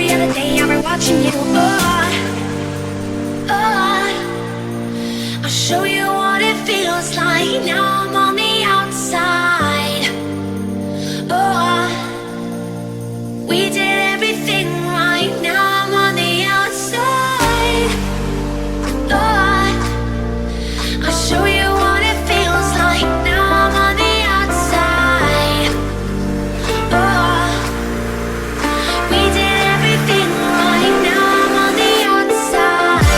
every other day I've been watching you. I'll show you what it feels like. Now I'm on the outside. We did everything right. Now I'm on the outside. I'll show you what it feels like. Now I'm on the outside. We did everything right. Now I'm on the outside.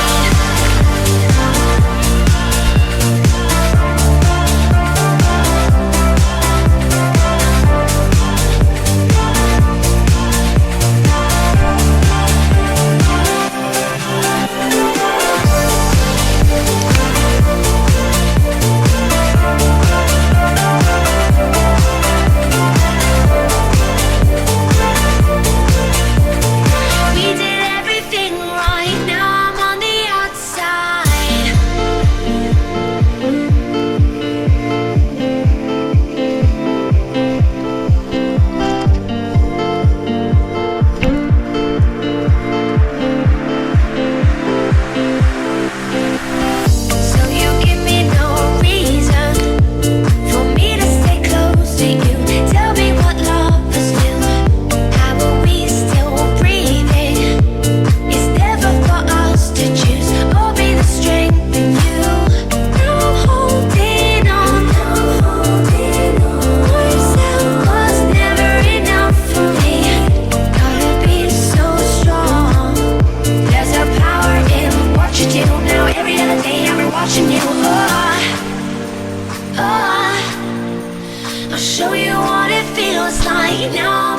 We did everything right. Now I'm on the outside. So you give me no reason for me to stay close to you. Tell me what love is new. How are we still breathing? It's never for us to choose or be the strength in you. Now I'm holding on. Words that was never enough for me. Gotta be so strong. There's a power in what you do. Now every other day I've been watching you. I'll show you what it feels like. Now